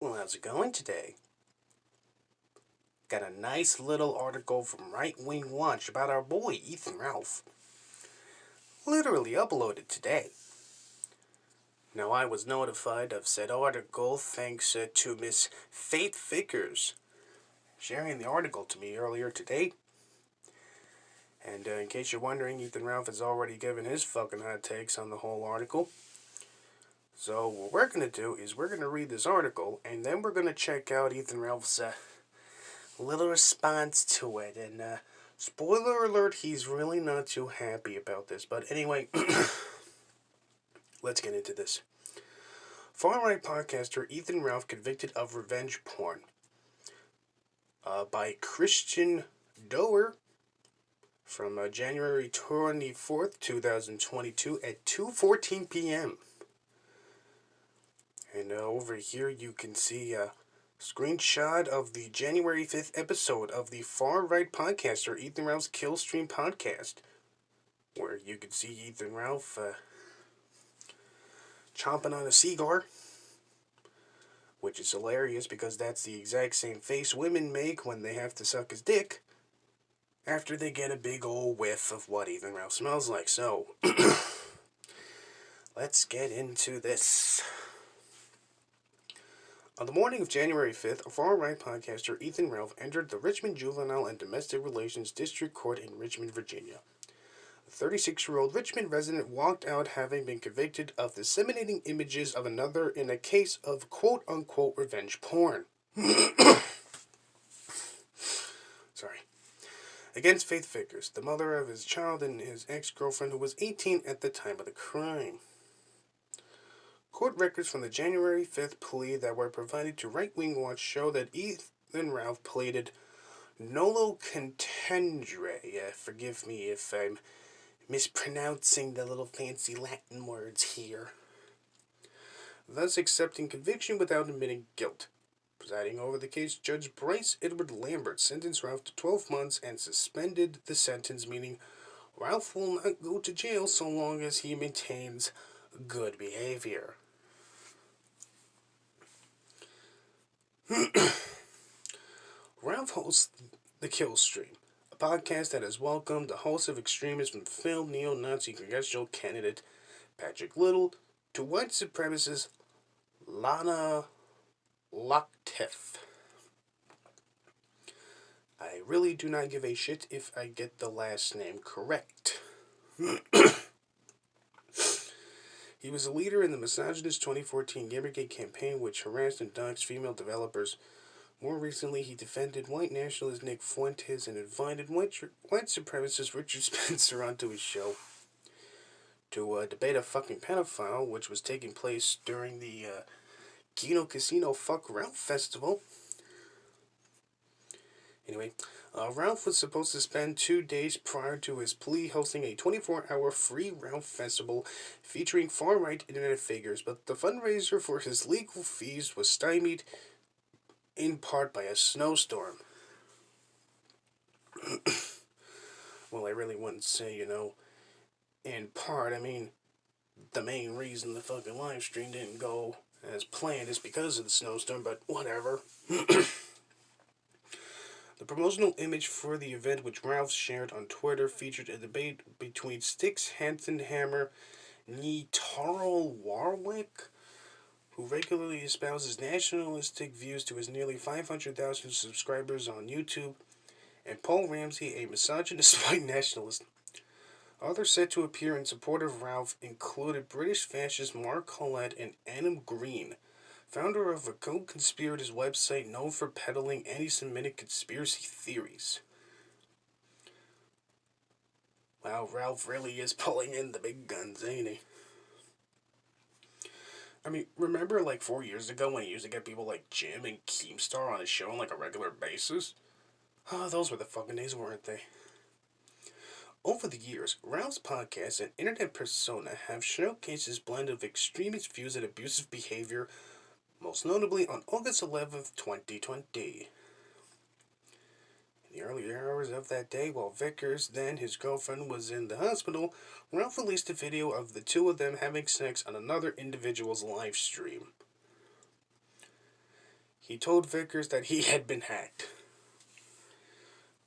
Well, how's it going today? Got a nice little article from Right Wing Watch about our boy Ethan Ralph. Literally uploaded today. Now, I was notified of said article thanks to Miss Faith Vickers sharing the article to me earlier today. And in case you're wondering, Ethan Ralph has already given his fucking hot takes on the whole article. So, what we're going to do is we're going to read this article, and then we're going to check out Ethan Ralph's little response to it. And spoiler alert, he's really not too happy about this. But anyway, let's get into this. Far-right podcaster Ethan Ralph convicted of revenge porn. By Christian Doer from January 24th, 2022 at 2:14 p.m. And over here you can see a screenshot of the January 5th episode of the far-right podcaster Ethan Ralph's Killstream podcast, where you can see Ethan Ralph chomping on a cigar, which is hilarious because that's the exact same face women make when they have to suck his dick after they get a big old whiff of what Ethan Ralph smells like. So, let's get into this. On the morning of January 5th, a far-right podcaster, Ethan Ralph, entered the Richmond Juvenile and Domestic Relations District Court in Richmond, Virginia. The 36-year-old Richmond resident walked out having been convicted of disseminating images of another in a case of quote-unquote revenge porn. Sorry. Against Faith Vickers, the mother of his child and his ex-girlfriend who was 18 at the time of the crime. Court records from the January 5th plea that were provided to Right Wing Watch show that Ethan Ralph pleaded nolo contendere. Forgive me if I'm mispronouncing the little fancy Latin words here. Thus accepting conviction without admitting guilt. Presiding over the case, Judge Bryce Edward Lambert sentenced Ralph to 12 months and suspended the sentence, meaning Ralph will not go to jail so long as he maintains good behavior. Ralph hosts The Killstream, a podcast that has welcomed the hosts of extremists from failed neo-Nazi congressional candidate Patrick Little to white supremacist Lana Locktiff. I really do not give a shit if I get the last name correct. He was a leader in the misogynist 2014 Gamergate campaign, which harassed and doxed female developers. More recently, he defended white nationalist Nick Fuentes and invited white supremacist Richard Spencer onto his show to debate a fucking pedophile, which was taking place during the Kino Casino Fuck Ralph Festival. Anyway, Ralph was supposed to spend 2 days prior to his plea hosting a 24-hour free Ralph Festival featuring far-right internet figures, but the fundraiser for his legal fees was stymied in part by a snowstorm. Well, I really wouldn't say, in part. I mean, the main reason the fucking live stream didn't go as planned is because of the snowstorm, but whatever. The promotional image for the event, which Ralph shared on Twitter, featured a debate between Styx Hammer Taro Warwick, who regularly espouses nationalistic views to his nearly 500,000 subscribers on YouTube, and Paul Ramsey, a misogynist white nationalist. Others set to appear in support of Ralph included British fascist Mark Collett and Adam Green, founder of a co-conspirators website known for peddling anti-Semitic conspiracy theories. Wow, Ralph really is pulling in the big guns, ain't he? I mean, remember like 4 years ago when he used to get people like Jim and Keemstar on his show on like a regular basis? Oh, those were the fucking days, weren't they? Over the years, Ralph's podcast and internet persona have showcased his blend of extremist views and abusive behavior, most notably on August 11th, 2020. In the early hours of that day, while Vickers, then his girlfriend, was in the hospital, Ralph released a video of the two of them having sex on another individual's live stream. He told Vickers that he had been hacked,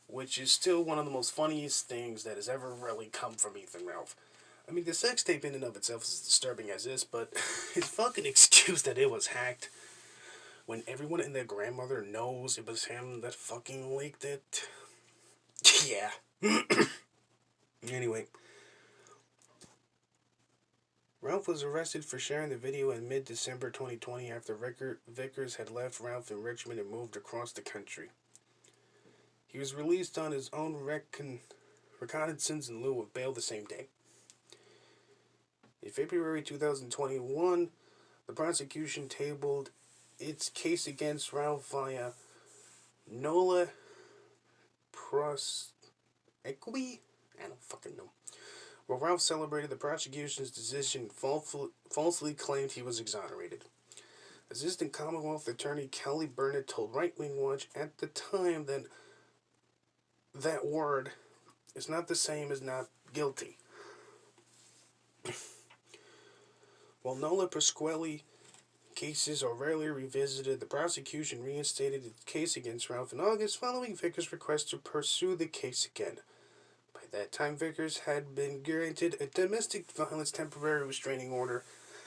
which is still one of the most funniest things that has ever really come from Ethan Ralph. I mean, the sex tape in and of itself is as disturbing as this, but his fucking excuse that it was hacked when everyone and their grandmother knows it was him that fucking leaked it. Yeah. Anyway, Ralph was arrested for sharing the video in mid-December 2020 after Vickers had left Ralph in Richmond and moved across the country. He was released on his own reconnaissance in lieu of bail the same day. In February 2021, the prosecution tabled its case against Ralph via Nola Pros Equi? I don't fucking know. While Ralph celebrated the prosecution's decision, falsely claimed he was exonerated. Assistant Commonwealth Attorney Kelly Burnett told Right Wing Watch at the time that that word is not the same as not guilty. While Nola Pasquale cases are rarely revisited, the prosecution reinstated its case against Ralph in August following Vickers' request to pursue the case again. By that time, Vickers had been granted a domestic violence temporary restraining order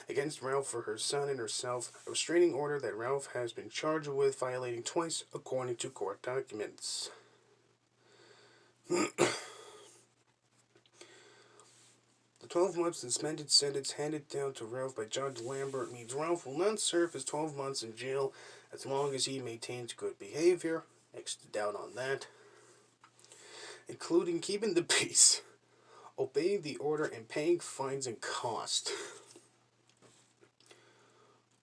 against Ralph for her son and herself, a restraining order that Ralph has been charged with violating twice, according to court documents. The 12-month suspended sentence handed down to Ralph by Judge Lambert means Ralph will not serve his 12 months in jail as long as he maintains good behavior. Extra doubt on that. Including keeping the peace, obeying the order, and paying fines and costs.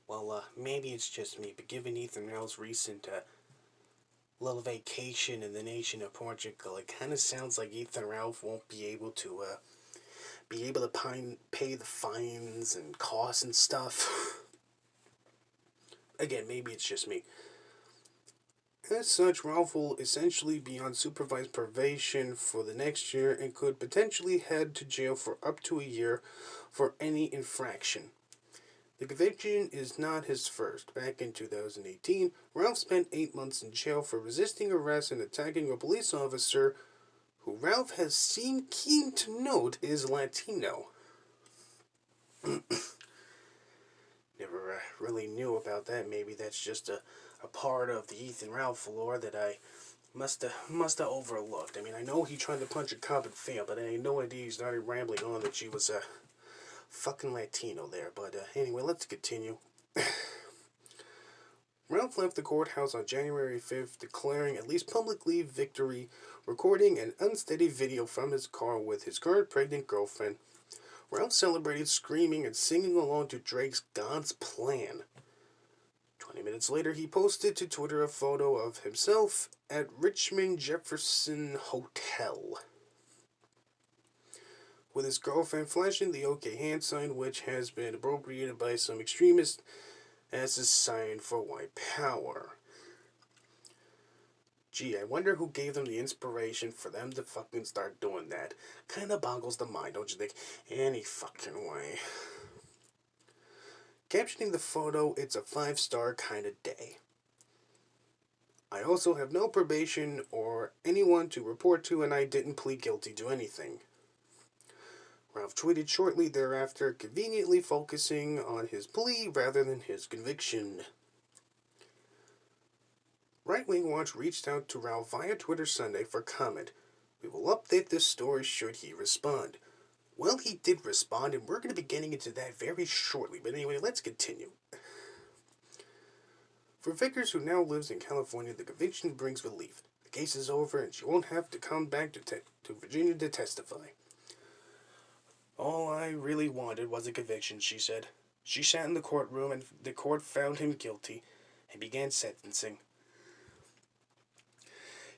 Well, maybe it's just me, but given Ethan Ralph's recent little vacation in the nation of Portugal, it kind of sounds like Ethan Ralph won't be able to pay the fines and costs and stuff. Again, maybe it's just me. As such, Ralph will essentially be on supervised probation for the next year and could potentially head to jail for up to a year for any infraction. The conviction is not his first. Back in 2018, Ralph spent 8 months in jail for resisting arrest and attacking a police officer who Ralph has seemed keen to note is Latino. Never really knew about that. Maybe that's just a part of the Ethan Ralph lore that I must have overlooked. I mean, I know he tried to punch a cop and failed, but I had no idea he started rambling on that she was a fucking Latino there. But anyway, let's continue. Ralph left the courthouse on January 5th, declaring, at least publicly, victory, recording an unsteady video from his car with his current pregnant girlfriend. Ralph celebrated, screaming and singing along to Drake's God's Plan. 20 minutes later, he posted to Twitter a photo of himself at Richmond Jefferson Hotel, with his girlfriend flashing the OK hand sign, which has been appropriated by some extremists as a sign for white power. Gee, I wonder who gave them the inspiration for them to fucking start doing that. Kinda boggles the mind, don't you think? Any fucking way. Captioning the photo, it's a 5-star kind of day. I also have no probation or anyone to report to, and I didn't plead guilty to anything. Ralph tweeted shortly thereafter, conveniently focusing on his plea rather than his conviction. Right Wing Watch reached out to Ralph via Twitter Sunday for comment. We will update this story should he respond. Well, he did respond, and we're going to be getting into that very shortly. But anyway, let's continue. For Vickers, who now lives in California, the conviction brings relief. The case is over, and she won't have to come back to Virginia to testify. All I really wanted was a conviction, she said. She sat in the courtroom, and the court found him guilty and began sentencing.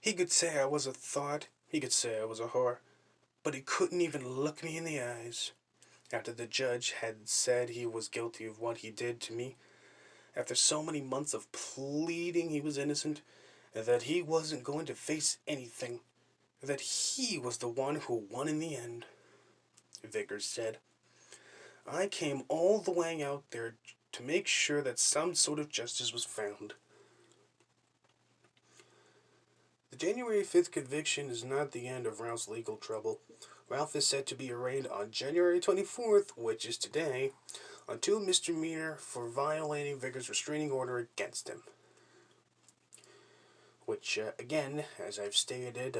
He could say I was a thought, he could say I was a whore, but he couldn't even look me in the eyes. After the judge had said he was guilty of what he did to me, after so many months of pleading he was innocent, and that he wasn't going to face anything, that he was the one who won in the end, Vickers said. I came all the way out there to make sure that some sort of justice was found. January 5th conviction is not the end of Ralph's legal trouble. Ralph is set to be arraigned on January 24th, which is today, on 2 misdemeanor for violating Vickers' restraining order against him. Which, again, as I've stated,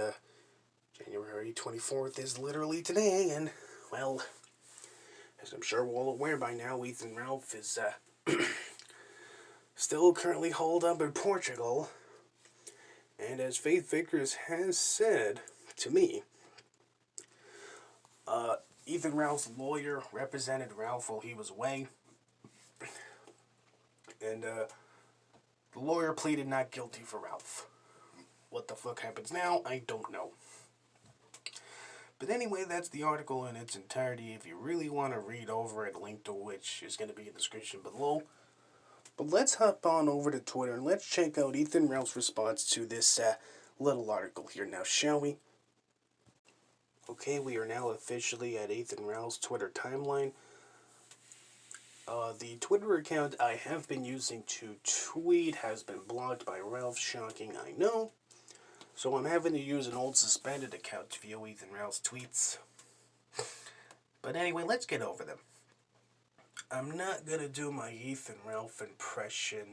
January 24th is literally today, and, well, as I'm sure we're all aware by now, Ethan Ralph is, still currently holed up in Portugal. And as Faith Vickers has said to me, Ethan Ralph's lawyer represented Ralph while he was away. And, the lawyer pleaded not guilty for Ralph. What the fuck happens now, I don't know. But anyway, that's the article in its entirety. If you really want to read over it, link to which is going to be in the description below. But let's hop on over to Twitter and let's check out Ethan Ralph's response to this little article here now, shall we? Okay, we are now officially at Ethan Ralph's Twitter timeline. The Twitter account I have been using to tweet has been blocked by Ralph. Shocking, I know. So I'm having to use an old suspended account to view Ethan Ralph's tweets. But anyway, let's get over them. I'm not going to do my Ethan Ralph impression,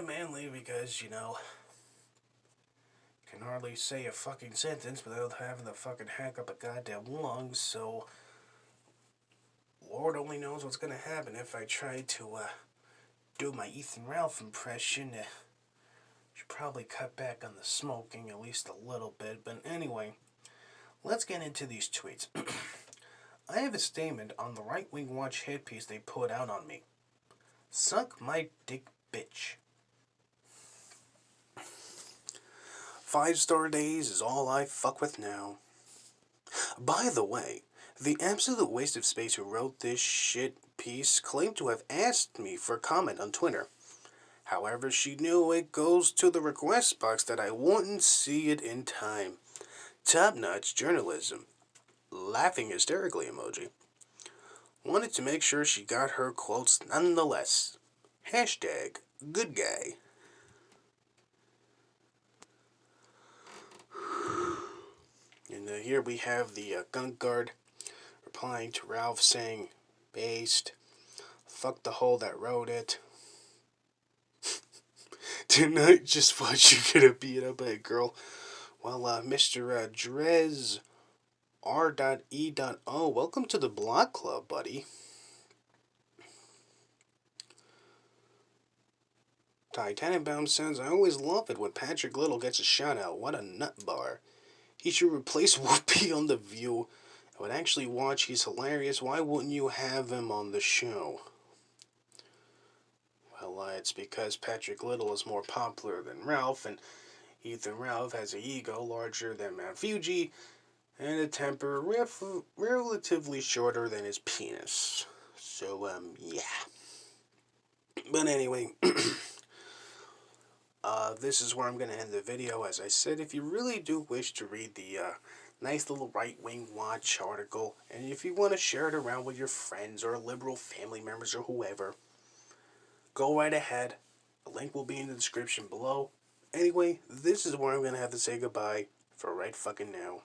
mainly because, you know, can hardly say a fucking sentence without having to fucking hack up a goddamn lung, so Lord only knows what's going to happen if I try to, do my Ethan Ralph impression. Should probably cut back on the smoking at least a little bit, but anyway, let's get into these tweets. I have a statement on the Right Wing Watch hit piece they put out on me. Suck my dick, bitch. 5-star days is all I fuck with now. By the way, the absolute waste of space who wrote this shit piece claimed to have asked me for comment on Twitter. However, she knew it goes to the request box that I wouldn't see it in time. Top-notch journalism. Laughing hysterically emoji. Wanted to make sure she got her quotes nonetheless. Hashtag good guy. And here we have the gunk guard replying to Ralph saying, based. Fuck the hole that wrote it. Tonight, just watch you get beat up by a girl. Well, Mr. Drez R.E.O. Welcome to the Block Club, buddy. Titanenbaum says, I always love it when Patrick Little gets a shout out. What a nut bar. He should replace Whoopi on The View. I would actually watch. He's hilarious. Why wouldn't you have him on the show? Well, it's because Patrick Little is more popular than Ralph, and Ethan Ralph has an ego larger than Mount Fuji, and a temper relatively shorter than his penis. So, yeah. But anyway, this is where I'm going to end the video. As I said, if you really do wish to read the nice little Right Wing Watch article, and if you want to share it around with your friends or liberal family members or whoever, go right ahead. The link will be in the description below. Anyway, this is where I'm going to have to say goodbye for right fucking now.